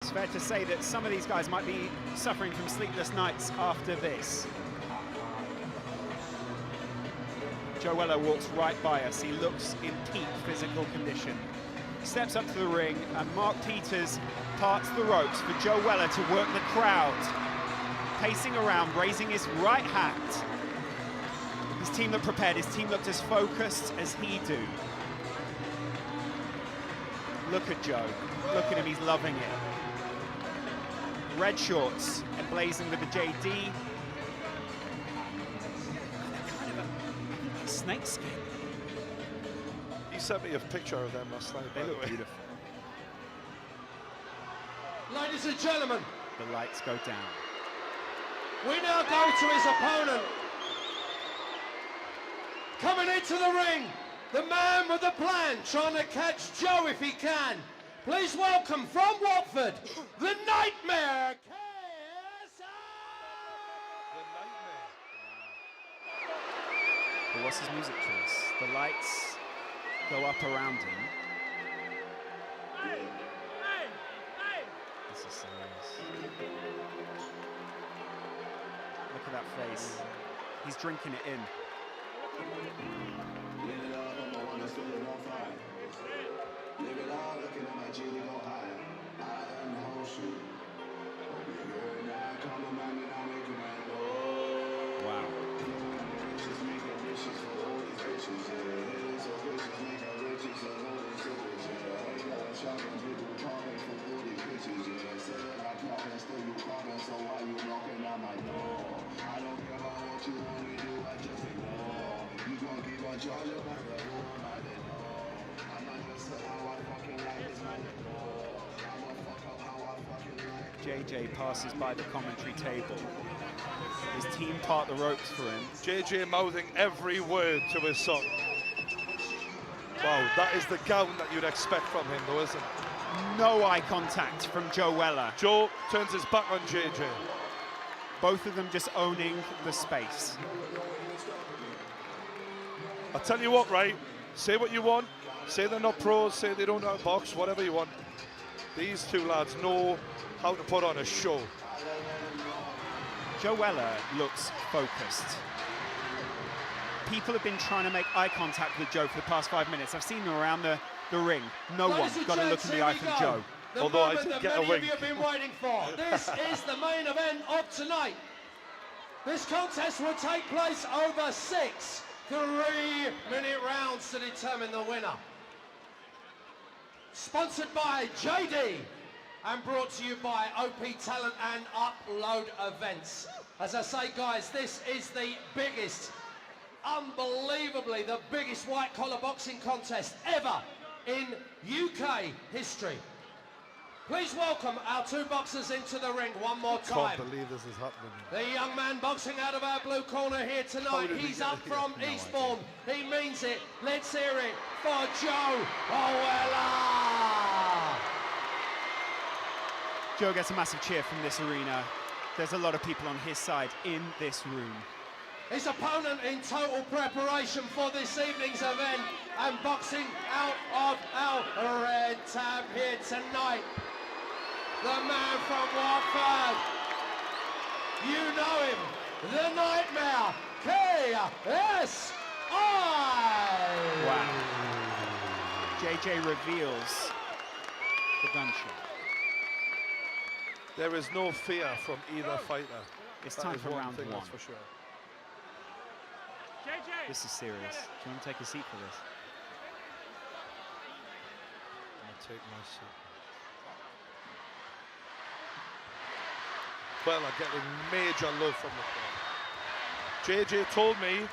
It's fair to say that some of these guys might be suffering from sleepless nights after this. Joe Weller walks right by us. He looks in peak physical condition. Steps up to the ring, and Mark Peters parts the ropes for Joe Weller to work the crowd. Pacing around, raising his right hand. His team looked prepared, his team looked as focused as he do. Look at Joe, look at him, he's loving it. Red shorts, emblazoned with the JD. Kind of a snake skin. He sent me a picture of them last night. They look beautiful. Ladies and gentlemen, The lights go down. we now go to his opponent. Coming into the ring, the man with the plan, trying to catch Joe if he can. Please welcome from Watford, the Nightmare, KSI! But what's his music choice? The lights go up around him. This is serious. Look at that face. He's drinking it in. Wow. JJ passes by the commentary table. His team part the ropes for him. JJ mouthing every word to his song. Wow, that is the gown that you'd expect from him, though, isn't it? No eye contact from Joe Weller. Joe turns his back on JJ. Both of them just owning the space. I'll tell you what, right? Say what you want. Say they're not pros, say they don't know how to box, whatever you want. These two lads know how to put on a show. Joe Weller looks focused. People have been trying to make eye contact with Joe for the past 5 minutes. I've seen them around the ring. No one got to look in the eye from Joe. The Although I moment did that get a many of wink. you have been waiting for. This is the main event of tonight. This contest will take place over 6 3-minute rounds to determine the winner. Sponsored by JD and brought to you by OP Talent and Upload Events. As I say, guys, this is the biggest, unbelievably the biggest white collar boxing contest ever in UK history. Please welcome our two boxers into the ring one more time. Can't believe this is happening. The young man boxing out of our blue corner here tonight, he's up from Eastbourne. He means it. Let's hear it for Joe Weller. Joe gets a massive cheer from this arena. There's a lot of people on his side in this room. His opponent in total preparation for this evening's event and boxing out of our red tab here tonight. The man from Watford. You know him, the Nightmare, KSI. Wow. JJ reveals the gunshot. There is no fear from either fighter. It's That time is for one round thing, one. that's for sure. This is serious. Do you want to take a seat for this? I'll take my seat. Well, I'm getting major love from the crowd. JJ told me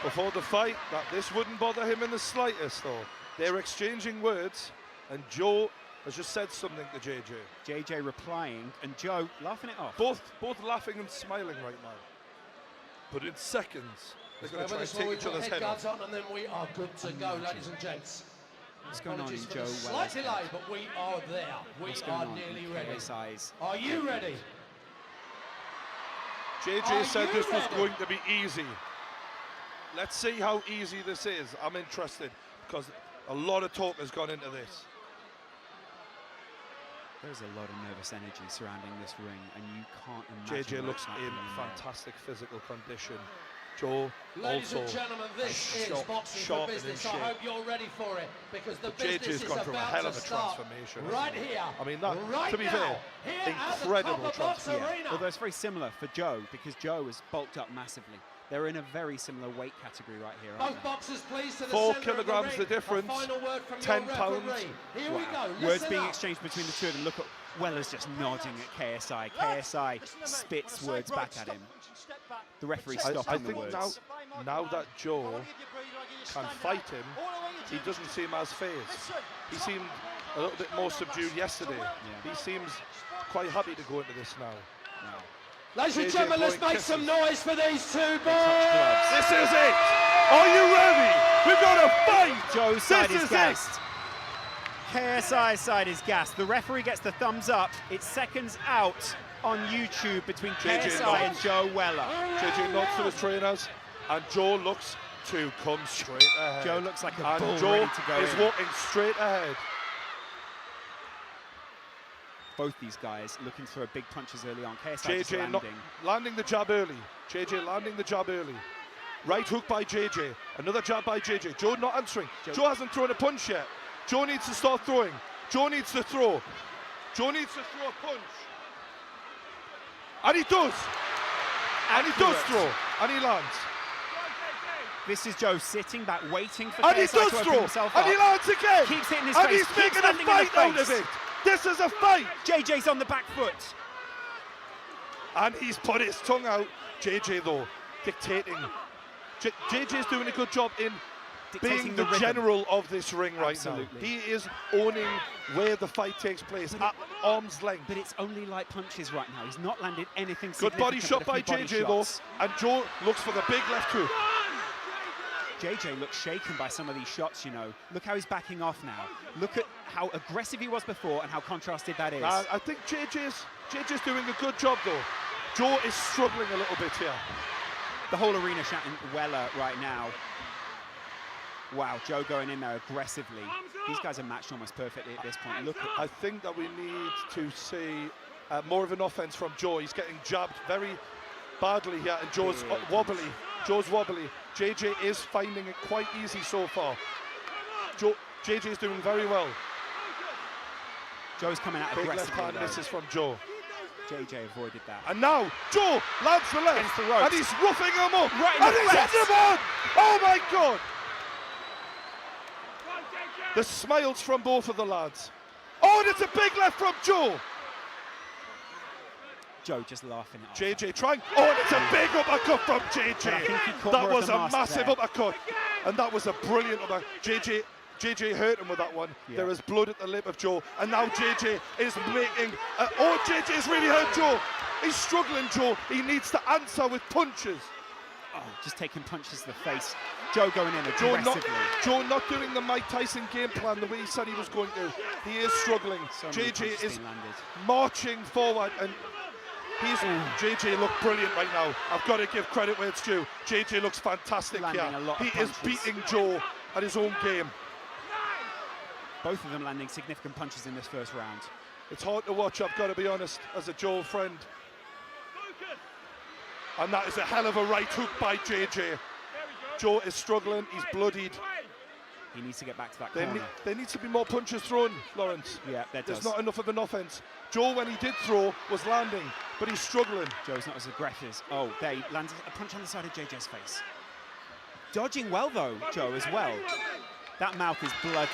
before the fight that this wouldn't bother him in the slightest, though. They're exchanging words, and Joe has just said something to JJ. JJ replying, and Joe laughing it off. Both laughing and smiling right now. But in seconds, they're going to try and take each other's head off. on, and then we are good to go, ladies and gents. What's going on in Apologies for Joe the Weller's slight head? delay, but we are there. We What's are going on nearly in ready. KSI's? Are you ready? JJ Are said you this was ready? going to be easy. Let's see how easy this is. I'm interested because a lot of talk has gone into this. There's a lot of nervous energy surrounding this ring, and you can't imagine. JJ what looks it's like in being there. fantastic physical condition. Joe Ladies also and gentlemen, this has is Boxing for sharp and in Business. I shape. hope you're ready for it, because the JJ's business is gone through a hell about of to a start transformation. right here. I mean, that, right to be now, fair, here incredible at the top of Box transformation. Arena. Although it's very similar for Joe, because Joe has bulked up massively. They're in a very similar weight category right here, aren't Both they? boxers, please, to the 4 center of kilograms the the ring. difference, A final word from 10 your pounds. referee. Here we go. Words Listen being up. exchanged between the two of them. Look at Weller's just nodding at KSI. KSI spits words back at him. The referee I stopping the think words. now that Joe can fight him, he doesn't seem as phased. He seemed a little bit more subdued yesterday. Yeah. He seems quite happy to go into this now. No. Ladies and JJ gentlemen, let's blowing make some kisses. noise for these two Touch boys. gloves. This is it! Are you ready? We've got a fight! Joe's side This is is gassed. KSI's side is gassed. The referee gets the thumbs up. It's seconds out on YouTube between JJ KSI and nods. Joe Weller. JJ nods to his trainers, and Joe looks to come straight ahead. Joe looks like a and bull Joe ready to go is in. walking straight ahead. Both these guys looking to throw big punches early on. KSI just JJ not landing. landing the jab early. JJ landing the jab early. Right hook by JJ. Another jab by JJ. Joe not answering. Joe hasn't thrown a punch yet. Joe needs to start throwing. Joe needs to throw. Joe needs to throw a punch. And he does. And he does Accurate. throw. And he lands. This is Joe sitting back, waiting for And he KSI does to open throw. himself And up. he lands again. Keeps hitting his and face. he's Keeps making a landing in the fight out of face. it. This is a fight. JJ's on the back foot. And he's put his tongue out. JJ though, dictating. JJ's doing a good job in Dictating being the the rhythm. general of this ring right Absolutely. now. He is owning where the fight takes place at arm's length. But it's only light punches right now. He's not landed anything Good body significant, shot but by a few body JJ shots. though. And Joe looks for the big left hook. JJ looks shaken by some of these shots, you know. Look how he's backing off now. Look at how aggressive he was before and how contrasted that is. I think JJ's doing a good job though. Joe is struggling a little bit here. The whole arena shouting Weller right now. Wow, Joe going in there aggressively. These guys are matched almost perfectly at this point. Look at I think that we need to see more of an offense from Joe. He's getting jabbed very badly here, and Joe's wobbly. Joe's wobbly. JJ is finding it quite easy so far. JJ is doing very well. Joe's coming out Big left aggressively. hand though. misses from Joe. JJ avoided that. And now Joe lands the left, Against the ropes. and he's roughing him up. Right in and the he's face. hit him on! Oh my God! The smiles from both of the lads. Oh, and it's a big left from Joe. Joe just laughing at us. JJ trying. Oh, and it's a big uppercut from JJ. But I think he caught That more of was the a mask massive there. uppercut, and that was a brilliant uppercut. JJ hurt him with that one. Yeah. There is blood at the lip of Joe, and now JJ is making. JJ has really hurt Joe. He's struggling, Joe. He needs to answer with punches. Oh, just taking punches to the face. Joe going in Joe aggressively. not doing the Mike Tyson game plan the way he said he was going to. He is struggling. So many punches JJ is being landed. marching forward, and JJ look brilliant right now. I've got to give credit where it's due. JJ looks fantastic Landing here. a lot of He is punches. beating Joe at his own game. Both of them landing significant punches in this first round. It's hard to watch, I've got to be honest, as a Joe friend. And that is a hell of a right hook by JJ. Joe is struggling, he's bloodied. He needs to get back to that corner. There needs to be more punches thrown, Lawrence. Yeah, there There's does. not enough of an offense. Joe, when he did throw, was landing, but he's struggling. Joe's not as aggressive. Oh, there he lands a punch on the side of JJ's face. Dodging well though, Joe as well. That mouth is bloodied.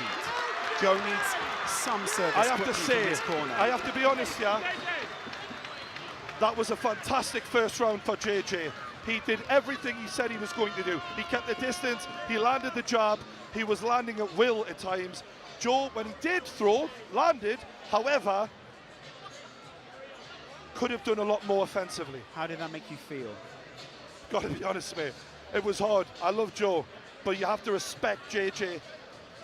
Joe needs some service I have to quickly say, from his corner. I have to be honest, yeah. That was a fantastic first round for JJ. He did everything he said he was going to do. He kept the distance, he landed the jab, he was landing at will at times. Joe, when he did throw, landed, however, could have done a lot more offensively. How did that make you feel? Got to be honest, mate. It was hard. I love Joe, but you have to respect JJ.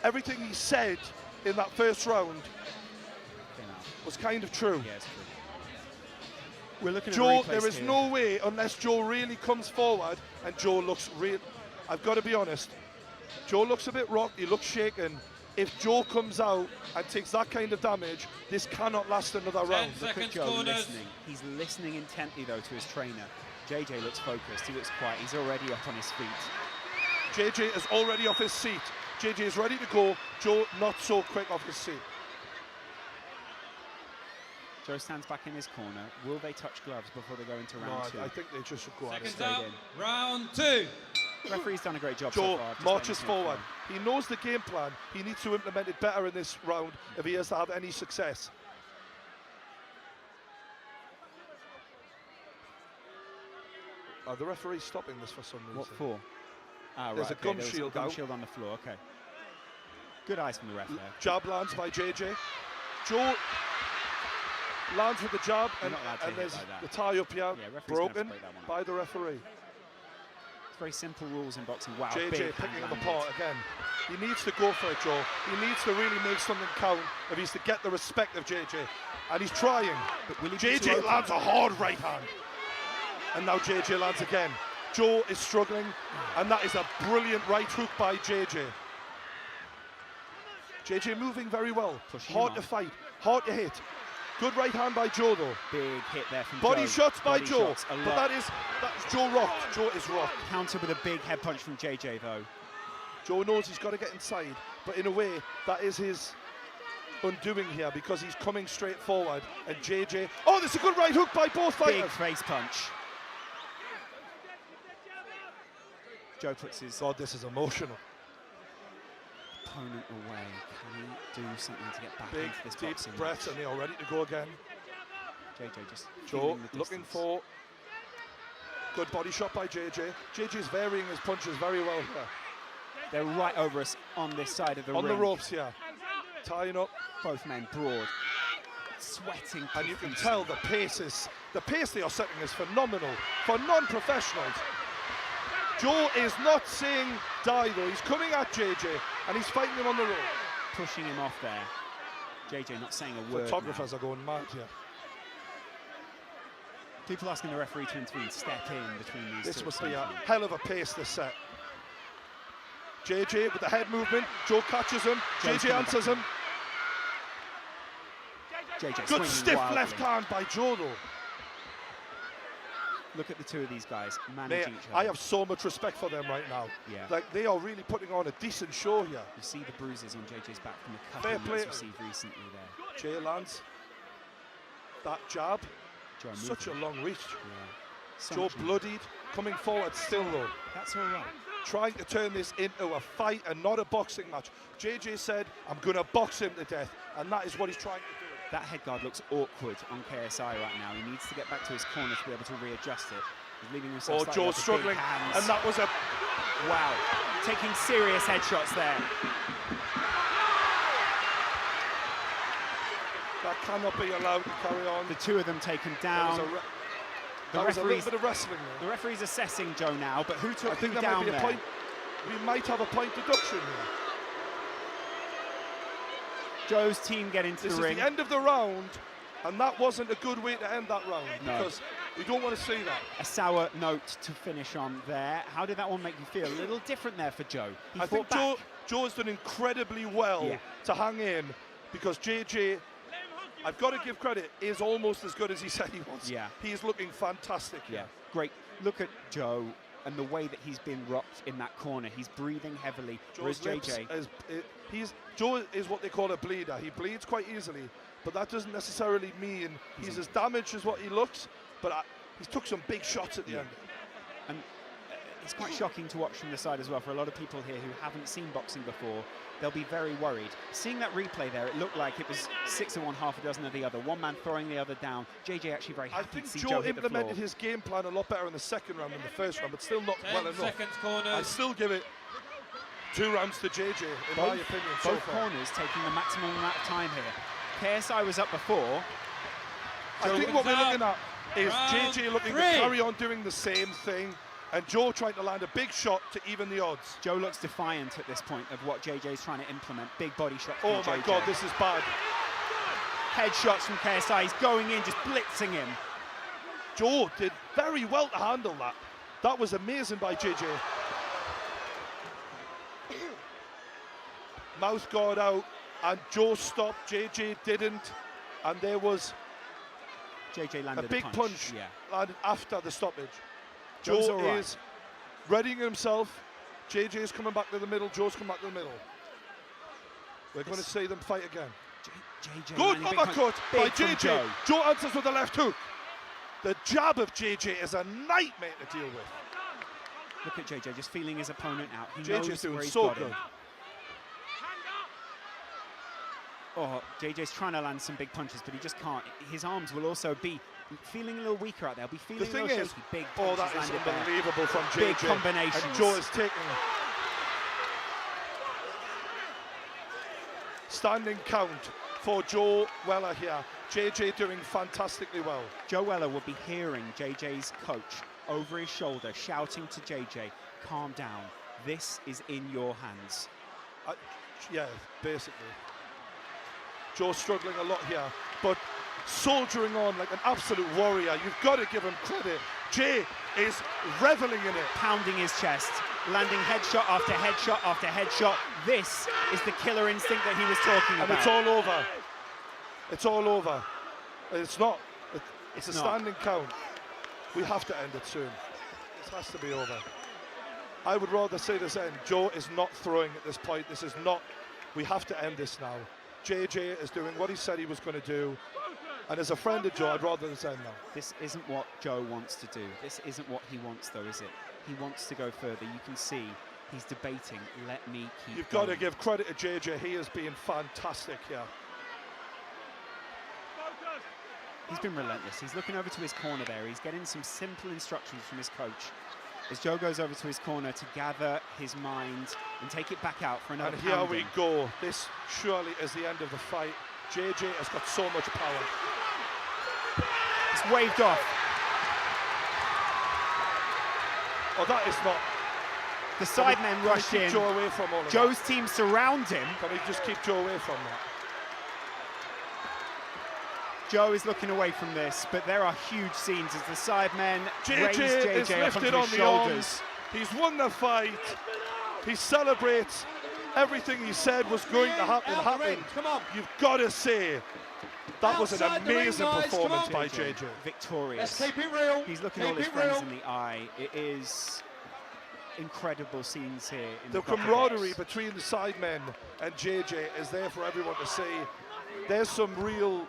Everything he said in that first round You know, was kind of true. yeah, it's true. We're looking Joe, at there is no way, unless Joe really comes forward, and Joe looks real. I've got to be honest. Joe looks a bit rocked, he looks shaken. if Joe comes out and takes that kind of damage, this cannot last another 10 round. Look at seconds Joe corners. listening. He's listening intently, though, to his trainer. JJ looks focused. He looks quiet. He's already up on his feet. JJ is already off his seat. JJ is ready to go. Joe not so quick off his seat. Joe stands back in his corner. Will they touch gloves before they go into round two? I think they just should go out. Seconds straight out. in. Round 2. Referee's done a great job Joe so far. Just marches letting him forward. through. He knows the game plan. He needs to implement it better in this round if he has to have any success. Are the referees stopping this for some reason? What for? Ah, There's right, a gum there was shield gum out. shield on the floor. Okay. Good eyes from the ref there. Jab lands by JJ. Joe lands with the jab, You're and, not allowed to and hit there's like that. the tie-up here, Yeah, referee's gonna have to broken break that one up. by the referee. It's very simple rules in boxing. Wow, JJ big hand picking him landed. apart again. He needs to go for it, Joe. He needs to really make something count if he's to get the respect of JJ. And he's trying. But will he be too JJ open? lands a hard right hand. And now JJ lands again. Joe is struggling, and that is a brilliant right hook by JJ. JJ moving very well. Pushing him Hard to on. fight, hard to hit. Good right hand by Joe though. Big hit there from Body Joe. shots by Body Joe. shots, a But lot. that's Joe rocked. Joe is rocked. Countered with a big head punch from JJ though. Joe knows he's got to get inside, but in a way, that is his undoing here because he's coming straight forward. And JJ, oh, there's a good right hook by both Big fighters. face punch. Joe puts his God, this is emotional. opponent away. Can he do something to get back Big, into this deep boxing breaths, match? and they are ready to go again. JJ just Joe feeling the looking distance. for good body shot by JJ. JJ's varying his punches very well here. They're right over us on this side of the On ring. the ropes here. Tying up, Both men broad, sweating. and you can profusely. tell the pace they are setting is phenomenal for non-professionals. Joe is not saying die though, he's coming at JJ and he's fighting him on the rope. pushing him off there. JJ not saying a word. Photographers now. are going mad here. People asking the referee to intervene, step in between these This two. must at be some a point. hell of a pace this set. JJ with the head movement, Joe catches him, Joe's JJ coming answers back him. JJ Good swinging stiff wildly. left hand by Joe though. Look at the two of these guys Mate, managing each other. I have so much respect for them right now. Yeah. Like they are really putting on a decent show here. You see the bruises on JJ's back from the Fair cuffing play that's to received recently there. Jay lands that jab. Joe Such a moving. long reach. Yeah. So Joe much movement. bloodied, coming forward still though. That's all right. Trying to turn this into a fight and not a boxing match. JJ said, I'm going to box him to death. And that is what he's trying to do. That head guard looks awkward on KSI right now. He needs to get back to his corner to be able to readjust it. He's leaving himself Oh, slightly Joe's up with big struggling. hands. And that was a... Wow, taking serious headshots there. That cannot be allowed to carry on. The two of them taken That was down. a, The that was a little referee's, bit of wrestling the there. referee's assessing Joe now, but who took I think who there down might be a there? point. We might have a point deduction here. Joe's team get into This the is ring. the end of the round, and that wasn't a good way to end that round No. because we don't want to see that. A sour note to finish on there. How did that one make you feel? A little different there for Joe. He I think fought back. Joe's done incredibly well Yeah. to hang in because JJ, I've got to give credit, is almost as good as he said he was. Yeah. He is looking fantastic. Yeah, great. Look at Joe and the way that he's been rocked in that corner. He's breathing heavily, whereas Joe's lips JJ... Joe is what they call a bleeder. He bleeds quite easily, but that doesn't necessarily mean he's as damaged as what he looks. But he's took some big shots at the end. And it's quite shocking to watch from the side as well. For a lot of people here who haven't seen boxing before, they'll be very worried. Seeing that replay there, it looked like it was 6 of one, half a dozen of the other. One man throwing the other down. JJ actually very I happy think to see Joe Joe hit the floor. implemented his game plan a lot better in the second round than the first round, but still not 10 well enough. seconds I corners. still give it 2 rounds to JJ, in my opinion, so both far. corners taking the maximum amount of time here. KSI was up before. I think what we're Joe looking at is round JJ looking to 3. carry on doing the same thing, and Joe trying to land a big shot to even the odds. Joe looks defiant at this point of what JJ's trying to implement. Big body shot from Oh my JJ. God, this is bad. Headshots from KSI. He's going in, just blitzing him. Joe did very well to handle that. That was amazing by JJ. mouth guard out, and Joe stopped, JJ didn't, and there was JJ a landed big punch Yeah. landed after the stoppage. Joe's Joe all right. is readying himself. JJ is coming back to the middle. Joe's coming back to the middle. We're going to see them fight again. JJ Good landing big uppercut punch. by Big from JJ. Joe answers with the left hook. The jab of JJ is a nightmare to deal with. Look at JJ just feeling his opponent out. He JJ's knows doing where he's so got him. good. Oh, JJ's trying to land some big punches, but he just can't. His arms will also be feeling a little weaker out there. He'll be feeling The thing a little is, shaky. Big oh, punches that is landed there. unbelievable from JJ. Big combinations. And Joe is taking standing count for Joe Weller here. JJ doing fantastically well. Joe Weller will be hearing JJ's coach over his shoulder shouting to JJ, calm down. This is in your hands. Yeah, basically. Joe's struggling a lot here, but soldiering on like an absolute warrior. You've got to give him credit. Jay is reveling in it. Pounding his chest, landing headshot after headshot after headshot. This is the killer instinct that he was talking And about. it's all over. It's all over. It's not. It's a not. standing count. We have to end it soon. This has to be over. I would rather see this end. Joe is not throwing at this point. This is not. We have to end this now. JJ is doing what he said he was going to do. And as a friend of Joe, I'd rather this end now. This isn't what Joe wants to do. This isn't what he wants, though, is it? He wants to go further. You can see he's debating. Let me keep You've going. got to give credit to JJ. He is being fantastic here. He's been relentless. He's looking over to his corner there. He's getting some simple instructions from his coach. As Joe goes over to his corner to gather his mind and take it back out for another And here pounding. we go. This surely is the end of the fight. JJ has got so much power. It's waved off. Oh, that is not. The sidemen rushed Can we in. keep Joe away from all of Joe's team surround him. that? Can we just keep Joe away from that? Joe is looking away from this, but there are huge scenes as the sidemen raise JJ is JJ up lifted onto on his the shoulders. arms. He's won the fight. He celebrates. Everything he said was going to happen. Out the ring. Happened. Come on. You've got to say that was an Outside the ring, amazing guys. Come performance on. by JJ. Victorious. Let's keep it real. He's looking keep all his it friends real. in the eye. It is incredible scenes here. In The Copper camaraderie Box. between the sidemen and JJ is there for everyone to see. There's some real.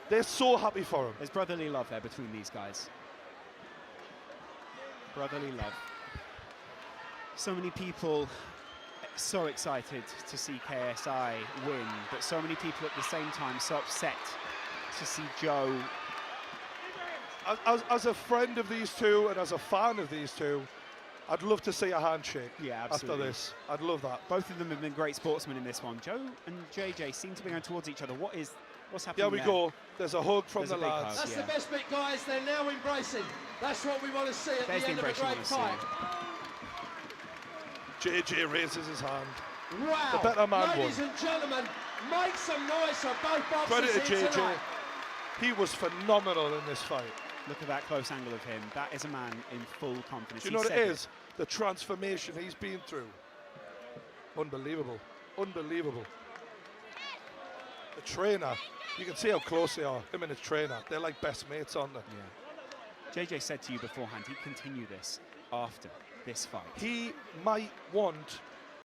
They're so happy for him. There's brotherly love there between these guys. Brotherly love. So many people so excited to see KSI win, but so many people at the same time so upset to see Joe. As a friend of these two and as a fan of these two, I'd love to see a handshake Yeah, after absolutely. this. I'd love that. Both of them have been great sportsmen in this one. Joe and JJ seem to be going towards each other. What's happening Here we there? go. There's a hug from There's the a big lads. hug. That's Yeah. the best bit, guys. They're now embracing. That's what we want to see at There's the the end of a embrace you great want to see. fight. JJ raises his hand. Wow. The better man Ladies and gentlemen, make some noise for both boxers Credit to here JJ. tonight. He was phenomenal in this fight. Look at that close angle of him. That is a man in full confidence. Do you know He what it said is? The transformation he's been through. Unbelievable. Unbelievable. The trainer, you can see how close they are, him and his trainer. They're like best mates, aren't they? Yeah. JJ said to you beforehand he'd continue this after this fight. He might want